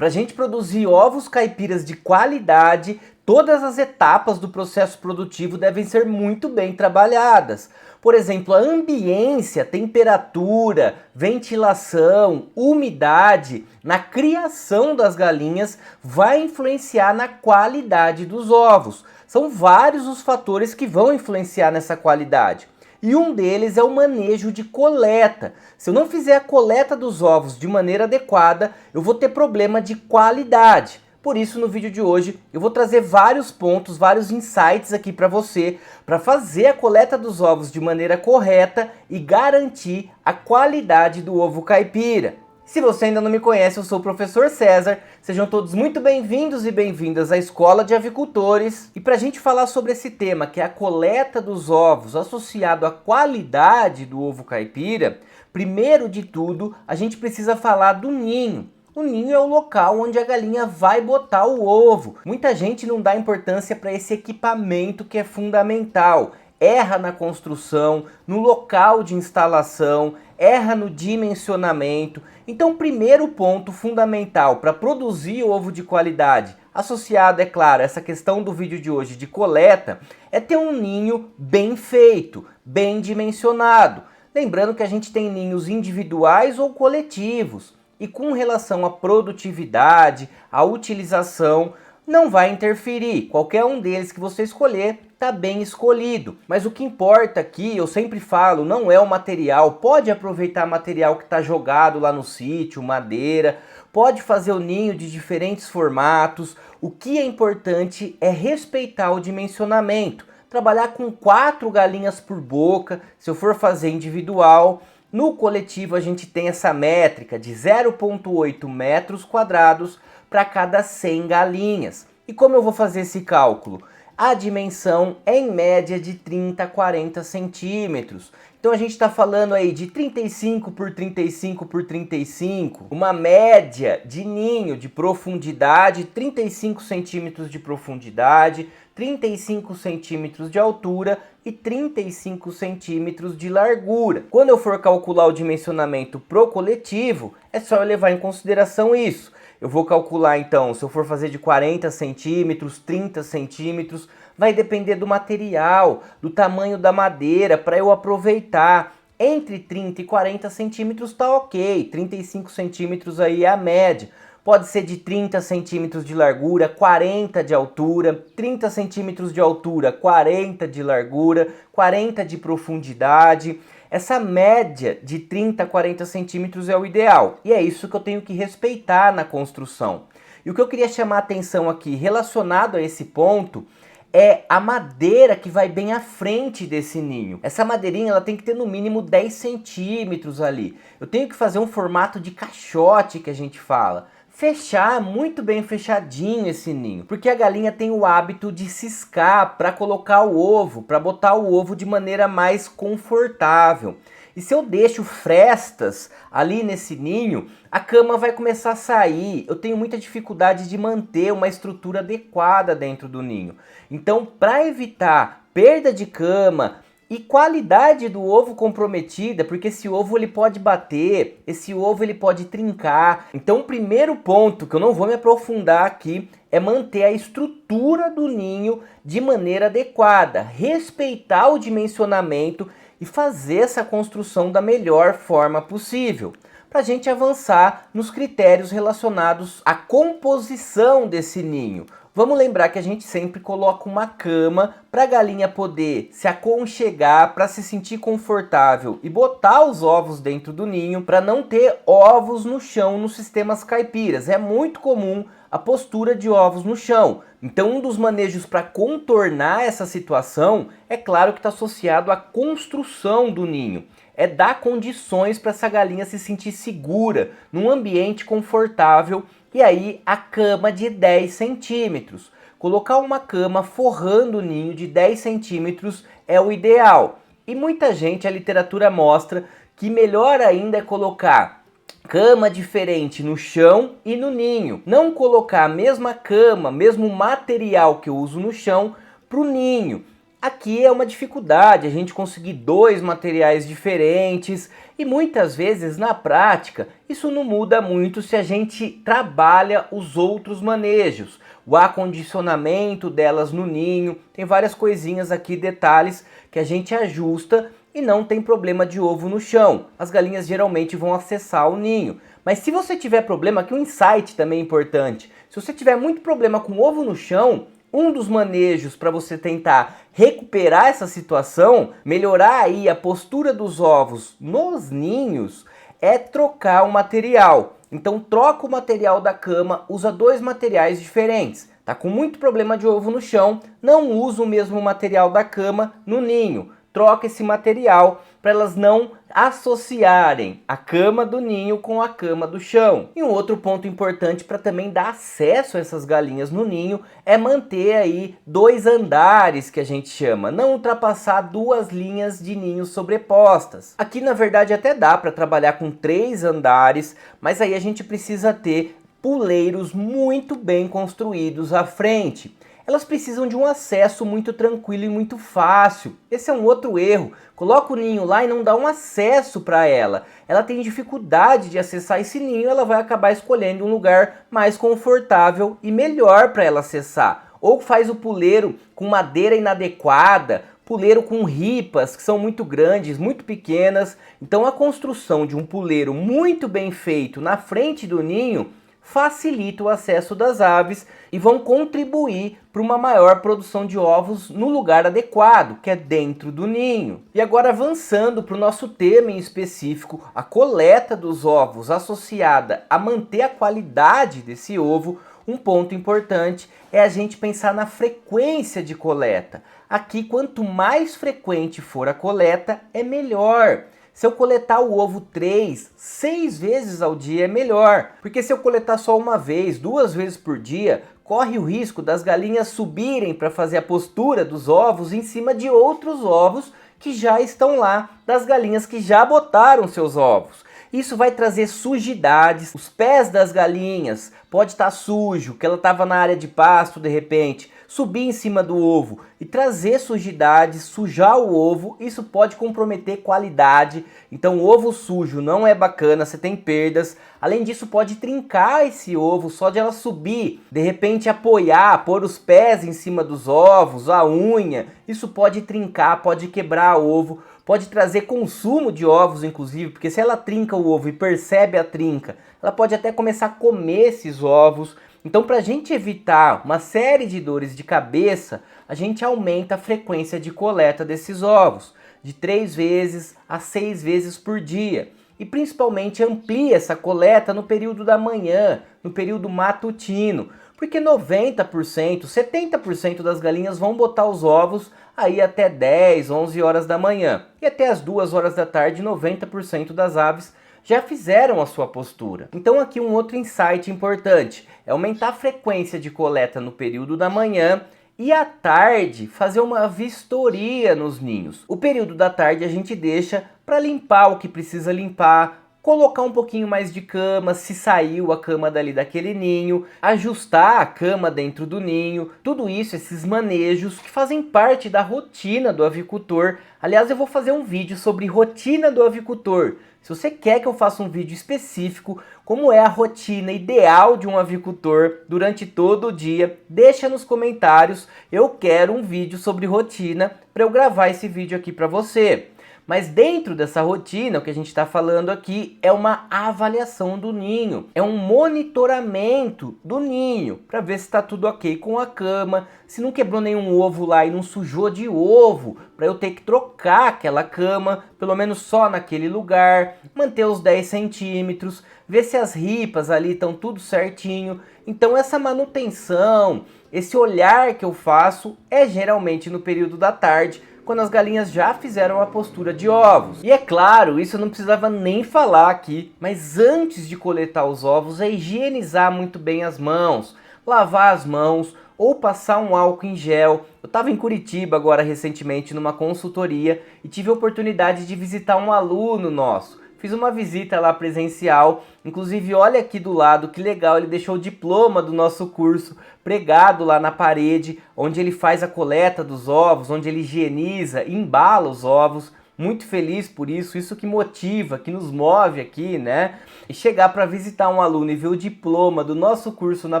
Para a gente produzir ovos caipiras de qualidade, todas as etapas do processo produtivo devem ser muito bem trabalhadas. Por exemplo, a ambiência, temperatura, ventilação, umidade na criação das galinhas vai influenciar na qualidade dos ovos. São vários os fatores que vão influenciar nessa qualidade. E um deles é o manejo de coleta. Se eu não fizer a coleta dos ovos de maneira adequada, eu vou ter problema de qualidade. Por isso, no vídeo de hoje, eu vou trazer vários pontos, vários insights aqui para você, para fazer a coleta dos ovos de maneira correta e garantir a qualidade do ovo caipira. Se você ainda não me conhece, eu sou o Professor César. Sejam todos muito bem-vindos e bem-vindas à Escola de Avicultores. E para a gente falar sobre esse tema, que é a coleta dos ovos associado à qualidade do ovo caipira, primeiro de tudo, a gente precisa falar do ninho. O ninho é o local onde a galinha vai botar o ovo. Muita gente não dá importância para esse equipamento que é fundamental. Erra na construção, no local de instalação, erra no dimensionamento. Então, o primeiro ponto fundamental para produzir ovo de qualidade, associado, é claro, a essa questão do vídeo de hoje de coleta, é ter um ninho bem feito, bem dimensionado. Lembrando que a gente tem ninhos individuais ou coletivos. E com relação à produtividade, à utilização, não vai interferir. Qualquer um deles que você escolher está bem escolhido. Mas o que importa aqui, eu sempre falo, não é o material. Pode aproveitar material que está jogado lá no sítio, madeira. Pode fazer o ninho de diferentes formatos. O que é importante é respeitar o dimensionamento. Trabalhar com 4 galinhas por boca, se eu for fazer individual. No coletivo a gente tem essa métrica de 0,8 metros quadrados para cada 100 galinhas. E como eu vou fazer esse cálculo? A dimensão é em média de 30 a 40 centímetros. Então a gente está falando aí de 35 por 35 por 35. Uma média de ninho de profundidade, 35 centímetros de profundidade, 35 centímetros de altura e 35 centímetros de largura. Quando eu for calcular o dimensionamento pro coletivo, é só eu levar em consideração isso. Eu vou calcular então, se eu for fazer de 40 centímetros, 30 centímetros, vai depender do material, do tamanho da madeira para eu aproveitar. Entre 30 e 40 centímetros tá ok, 35 centímetros aí é a média. Pode ser de 30 centímetros de largura, 40 de altura, 30 centímetros de altura, 40 de largura, 40 de profundidade. Essa média de 30 a 40 centímetros é o ideal. E é isso que eu tenho que respeitar na construção. E o que eu queria chamar a atenção aqui relacionado a esse ponto é a madeira que vai bem à frente desse ninho. Essa madeirinha ela tem que ter no mínimo 10 centímetros ali. Eu tenho que fazer um formato de caixote que a gente fala. Fechar muito bem fechadinho esse ninho, porque a galinha tem o hábito de ciscar para colocar o ovo, para botar o ovo de maneira mais confortável. E se eu deixo frestas ali nesse ninho, a cama vai começar a sair. Eu tenho muita dificuldade de manter uma estrutura adequada dentro do ninho. Então, para evitar perda de cama e qualidade do ovo comprometida, porque esse ovo ele pode bater, esse ovo ele pode trincar. Então o primeiro ponto, que eu não vou me aprofundar aqui, é manter a estrutura do ninho de maneira adequada, respeitar o dimensionamento e fazer essa construção da melhor forma possível, para a gente avançar nos critérios relacionados à composição desse ninho. Vamos lembrar que a gente sempre coloca uma cama para a galinha poder se aconchegar, para se sentir confortável e botar os ovos dentro do ninho, para não ter ovos no chão nos sistemas caipiras. É muito comum a postura de ovos no chão. Então um dos manejos para contornar essa situação, é claro que está associado à construção do ninho. É dar condições para essa galinha se sentir segura, num ambiente confortável. E aí a cama de 10 centímetros. Colocar uma cama forrando o ninho de 10 centímetros é o ideal. E muita gente, a literatura mostra que melhor ainda é colocar cama diferente no chão e no ninho. Não colocar a mesma cama, mesmo material que eu uso no chão para o ninho. Aqui é uma dificuldade a gente conseguir 2 materiais diferentes E muitas vezes na prática isso não muda muito se a gente trabalha os outros manejos, o acondicionamento delas no ninho, tem várias coisinhas aqui, detalhes que a gente ajusta e não tem problema de ovo no chão. As galinhas geralmente vão acessar o ninho. Mas se você tiver problema, aqui um insight também importante, se você tiver muito problema com ovo no chão, um dos manejos para você tentar recuperar essa situação, melhorar aí a postura dos ovos nos ninhos, é trocar o material. Então troca o material da cama, usa dois materiais diferentes. Tá com muito problema de ovo no chão, não usa o mesmo material da cama no ninho. Troca esse material para elas não associarem a cama do ninho com a cama do chão. E um outro ponto importante para também dar acesso a essas galinhas no ninho é manter aí 2 andares, que a gente chama, não ultrapassar 2 linhas de ninho sobrepostas. Aqui na verdade até dá para trabalhar com 3 andares, mas aí a gente precisa ter puleiros muito bem construídos à frente. Elas precisam de um acesso muito tranquilo e muito fácil. Esse é um outro erro. Coloca o ninho lá e não dá um acesso para ela. Ela tem dificuldade de acessar esse ninho, ela vai acabar escolhendo um lugar mais confortável e melhor para ela acessar. Ou faz o puleiro com madeira inadequada, puleiro com ripas que são muito grandes, muito pequenas. Então a construção de um puleiro muito bem feito na frente do ninho facilita o acesso das aves e vão contribuir para uma maior produção de ovos no lugar adequado, que é dentro do ninho. E agora avançando para o nosso tema em específico, a coleta dos ovos associada a manter a qualidade desse ovo, um ponto importante é a gente pensar na frequência de coleta. Aqui, quanto mais frequente for a coleta, é melhor. Se eu coletar o ovo 3, 6 vezes ao dia é melhor, porque se eu coletar só uma vez, 2 vezes por dia, corre o risco das galinhas subirem para fazer a postura dos ovos em cima de outros ovos que já estão lá, das galinhas que já botaram seus ovos. Isso vai trazer sujidades, os pés das galinhas pode estar sujo, que ela estava na área de pasto de repente, subir em cima do ovo e trazer sujidades, sujar o ovo, isso pode comprometer qualidade. Então o ovo sujo não é bacana, você tem perdas. Além disso pode trincar esse ovo só de ela subir, de repente apoiar, pôr os pés em cima dos ovos, a unha, isso pode trincar, pode quebrar o ovo. Pode trazer consumo de ovos, inclusive, porque se ela trinca o ovo e percebe a trinca, ela pode até começar a comer esses ovos. Então, para a gente evitar uma série de dores de cabeça, a gente aumenta a frequência de coleta desses ovos, de 3 vezes a 6 vezes por dia. E principalmente amplia essa coleta no período da manhã, no período matutino, porque 90%, 70% das galinhas vão botar os ovos aí até 10, 11 horas da manhã. E até as 2 horas da tarde, 90% das aves já fizeram a sua postura. Então aqui um outro insight importante, é aumentar a frequência de coleta no período da manhã e à tarde fazer uma vistoria nos ninhos. O período da tarde a gente deixa para limpar o que precisa limpar, colocar um pouquinho mais de cama, se saiu a cama dali daquele ninho, ajustar a cama dentro do ninho, tudo isso, esses manejos que fazem parte da rotina do avicultor. Aliás, eu vou fazer um vídeo sobre rotina do avicultor. Se você quer que eu faça um vídeo específico, como é a rotina ideal de um avicultor durante todo o dia, deixa nos comentários, eu quero um vídeo sobre rotina para eu gravar esse vídeo aqui para você. Mas dentro dessa rotina, o que a gente está falando aqui é uma avaliação do ninho, é um monitoramento do ninho, para ver se está tudo ok com a cama, se não quebrou nenhum ovo lá e não sujou de ovo, para eu ter que trocar aquela cama, pelo menos só naquele lugar, manter os 10 centímetros, ver se as ripas ali estão tudo certinho. Então essa manutenção, esse olhar que eu faço é geralmente no período da tarde, quando as galinhas já fizeram a postura de ovos. E é claro, isso eu não precisava nem falar aqui, mas antes de coletar os ovos é higienizar muito bem as mãos, lavar as mãos ou passar um álcool em gel. Eu estava em Curitiba agora recentemente numa consultoria e tive a oportunidade de visitar um aluno nosso. Fiz uma visita lá presencial, inclusive olha aqui do lado que legal, ele deixou o diploma do nosso curso pregado lá na parede, onde ele faz a coleta dos ovos, onde ele higieniza, embala os ovos. muito feliz por isso que motiva, que nos move aqui, né? E chegar para visitar um aluno e ver o diploma do nosso curso na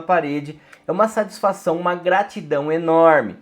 parede é uma satisfação, uma gratidão enorme.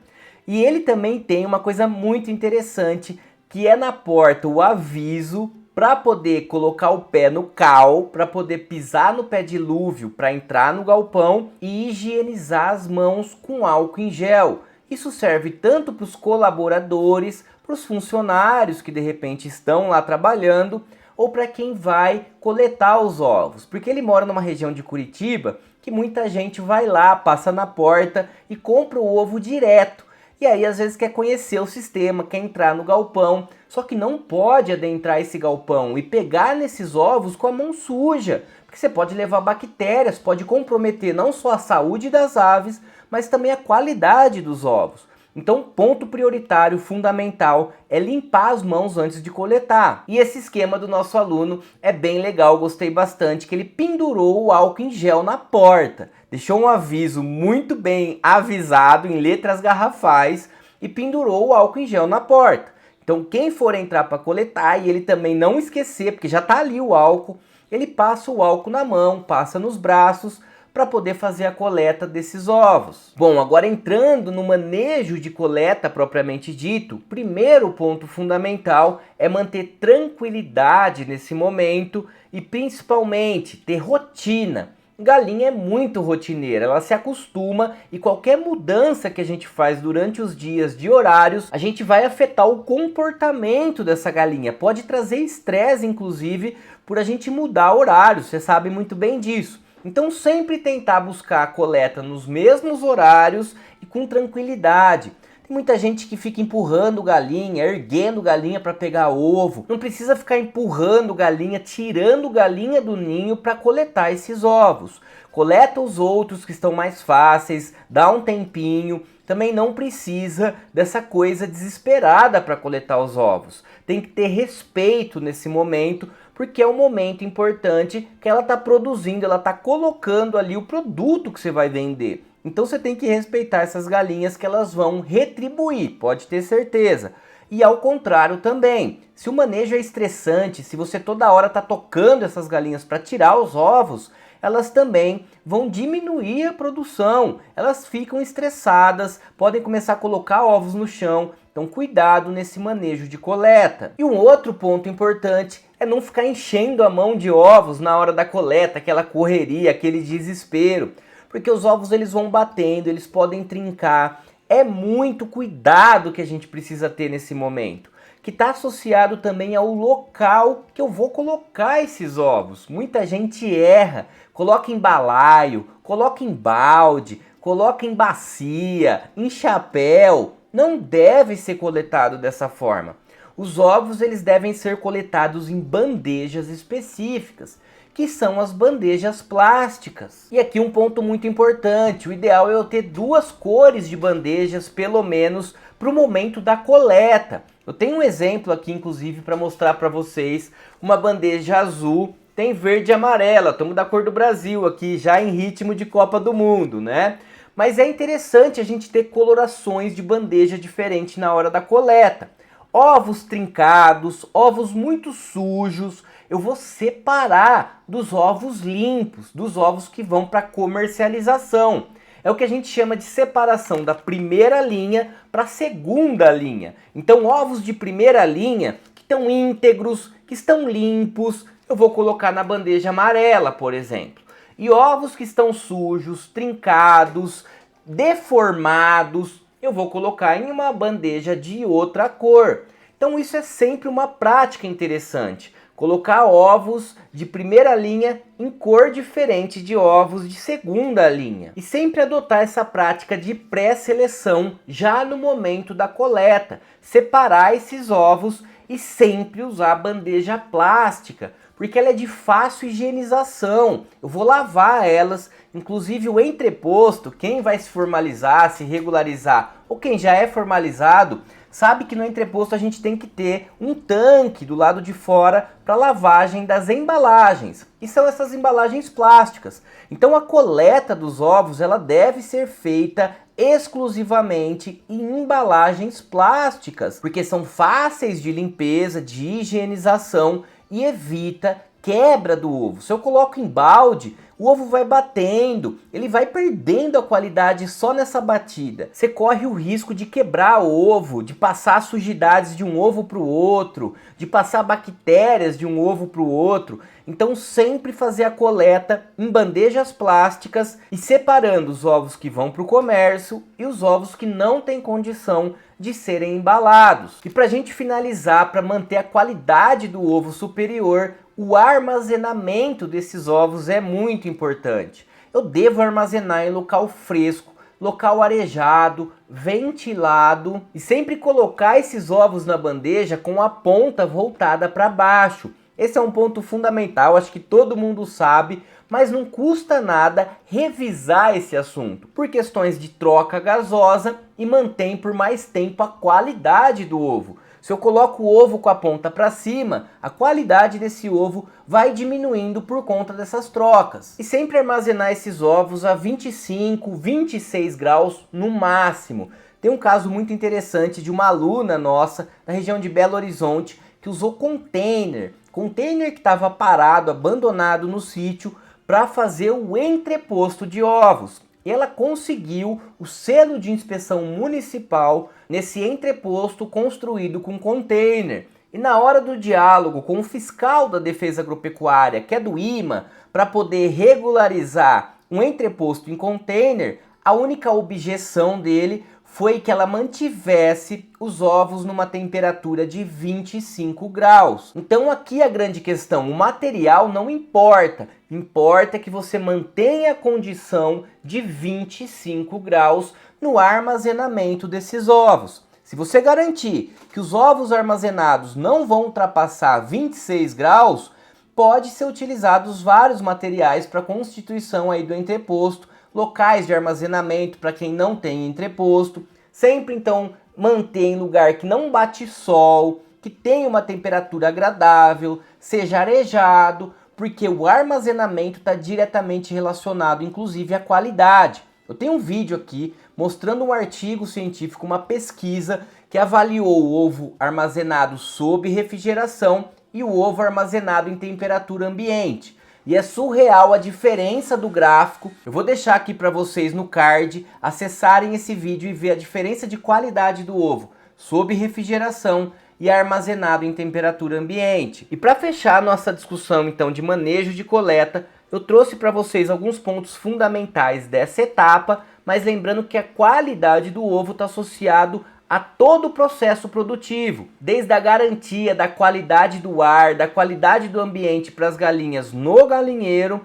E ele também tem uma coisa muito interessante, que é na porta o aviso para poder colocar o pé no cal, para poder pisar no pé dilúvio, para entrar no galpão e higienizar as mãos com álcool em gel. Isso serve tanto para os colaboradores, para os funcionários que de repente estão lá trabalhando, ou para quem vai coletar os ovos. Porque ele mora numa região de Curitiba que muita gente vai lá, passa na porta e compra o ovo direto. E aí às vezes quer conhecer o sistema, quer entrar no galpão, só que não pode adentrar esse galpão e pegar nesses ovos com a mão suja, porque você pode levar bactérias, pode comprometer não só a saúde das aves, mas também a qualidade dos ovos. Então, ponto prioritário, fundamental, é limpar as mãos antes de coletar. E esse esquema do nosso aluno é bem legal, gostei bastante, que ele pendurou o álcool em gel na porta. Deixou um aviso muito bem avisado em letras garrafais e pendurou o álcool em gel na porta. Então, quem for entrar para coletar e ele também não esquecer, porque já está ali o álcool, ele passa o álcool na mão, passa nos braços, para poder fazer a coleta desses ovos. Bom, agora entrando no manejo de coleta propriamente dito, o primeiro ponto fundamental é manter tranquilidade nesse momento e principalmente ter rotina. Galinha é muito rotineira, ela se acostuma e qualquer mudança que a gente faz durante os dias de horários, a gente vai afetar o comportamento dessa galinha. Pode trazer estresse, inclusive, por a gente mudar horários, você sabe muito bem disso. Então sempre tentar buscar a coleta nos mesmos horários e com tranquilidade. Tem muita gente que fica empurrando galinha, erguendo galinha para pegar ovo. Não precisa ficar empurrando galinha, tirando galinha do ninho para coletar esses ovos. Coleta os outros que estão mais fáceis, dá um tempinho. Também não precisa dessa coisa desesperada para coletar os ovos. Tem que ter respeito nesse momento, porque é um momento importante que ela está produzindo, ela está colocando ali o produto que você vai vender. Então você tem que respeitar essas galinhas que elas vão retribuir, pode ter certeza. E ao contrário também, se o manejo é estressante, se você toda hora está tocando essas galinhas para tirar os ovos, elas também vão diminuir a produção, elas ficam estressadas, podem começar a colocar ovos no chão, então cuidado nesse manejo de coleta. E um outro ponto importante é não ficar enchendo a mão de ovos na hora da coleta, aquela correria, aquele desespero, porque os ovos eles vão batendo, eles podem trincar, é muito cuidado que a gente precisa ter nesse momento, que está associado também ao local que eu vou colocar esses ovos. Muita gente erra, coloca em balaio, coloca em balde, coloca em bacia, em chapéu. Não deve ser coletado dessa forma. Os ovos eles devem ser coletados em bandejas específicas, que são as bandejas plásticas. E aqui um ponto muito importante, o ideal é eu ter duas cores de bandejas, pelo menos, para o momento da coleta. Eu tenho um exemplo aqui, inclusive, para mostrar para vocês, uma bandeja azul, tem verde e amarela, estamos da cor do Brasil aqui, já em ritmo de Copa do Mundo, né? Mas é interessante a gente ter colorações de bandeja diferentes na hora da coleta. Ovos trincados, ovos muito sujos, eu vou separar dos ovos limpos, dos ovos que vão para comercialização. É o que a gente chama de separação da primeira linha para a segunda linha. Então, ovos de primeira linha, que estão íntegros, que estão limpos, eu vou colocar na bandeja amarela, por exemplo. E ovos que estão sujos, trincados, deformados, eu vou colocar em uma bandeja de outra cor. Então isso é sempre uma prática interessante. Colocar ovos de primeira linha em cor diferente de ovos de segunda linha. E sempre adotar essa prática de pré-seleção já no momento da coleta. Separar esses ovos e sempre usar bandeja plástica, porque ela é de fácil higienização. Eu vou lavar elas, inclusive o entreposto, quem vai se formalizar, se regularizar, ou quem já é formalizado, sabe que no entreposto a gente tem que ter um tanque do lado de fora para lavagem das embalagens. E são essas embalagens plásticas. Então a coleta dos ovos ela deve ser feita exclusivamente em embalagens plásticas, porque são fáceis de limpeza, de higienização e evita quebra do ovo. Se eu coloco em balde, o ovo vai batendo, ele vai perdendo a qualidade só nessa batida. Você corre o risco de quebrar o ovo, de passar sujidades de um ovo para o outro, de passar bactérias de um ovo para o outro. Então sempre fazer a coleta em bandejas plásticas e separando os ovos que vão para o comércio e os ovos que não têm condição de serem embalados. E para a gente finalizar, para manter a qualidade do ovo superior, o armazenamento desses ovos é muito importante. Eu devo armazenar em local fresco, local arejado, ventilado e sempre colocar esses ovos na bandeja com a ponta voltada para baixo. Esse é um ponto fundamental, acho que todo mundo sabe, mas não custa nada revisar esse assunto, por questões de troca gasosa e mantém por mais tempo a qualidade do ovo. Se eu coloco o ovo com a ponta para cima, a qualidade desse ovo vai diminuindo por conta dessas trocas. E sempre armazenar esses ovos a 25, 26 graus no máximo. Tem um caso muito interessante de uma aluna nossa da região de Belo Horizonte que usou container que estava parado, abandonado no sítio, para fazer o entreposto de ovos. E ela conseguiu o selo de inspeção municipal nesse entreposto construído com container. E na hora do diálogo com o fiscal da Defesa Agropecuária, que é do IMA, para poder regularizar um entreposto em container, a única objeção dele foi que ela mantivesse os ovos numa temperatura de 25 graus. Então aqui a grande questão, o material não importa, importa que você mantenha a condição de 25 graus no armazenamento desses ovos. Se você garantir que os ovos armazenados não vão ultrapassar 26 graus, pode ser utilizados vários materiais para a constituição aí do entreposto, locais de armazenamento para quem não tem entreposto. Sempre então manter em lugar que não bate sol, que tenha uma temperatura agradável, seja arejado, porque o armazenamento está diretamente relacionado inclusive à qualidade. Eu tenho um vídeo aqui mostrando um artigo científico, uma pesquisa que avaliou o ovo armazenado sob refrigeração e o ovo armazenado em temperatura ambiente. E é surreal a diferença do gráfico. Eu vou deixar aqui para vocês no card acessarem esse vídeo e ver a diferença de qualidade do ovo sob refrigeração e armazenado em temperatura ambiente. E para fechar nossa discussão então de manejo de coleta, eu trouxe para vocês alguns pontos fundamentais dessa etapa, mas lembrando que a qualidade do ovo está associado a todo o processo produtivo, desde a garantia da qualidade do ar, da qualidade do ambiente para as galinhas no galinheiro,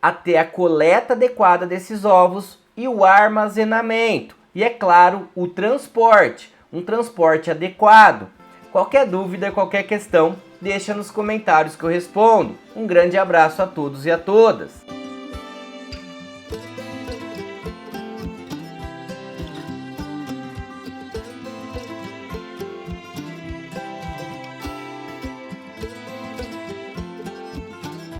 até a coleta adequada desses ovos e o armazenamento. E é claro, o transporte, um transporte adequado. Qualquer dúvida, qualquer questão, deixa nos comentários que eu respondo. Um grande abraço a todos e a todas.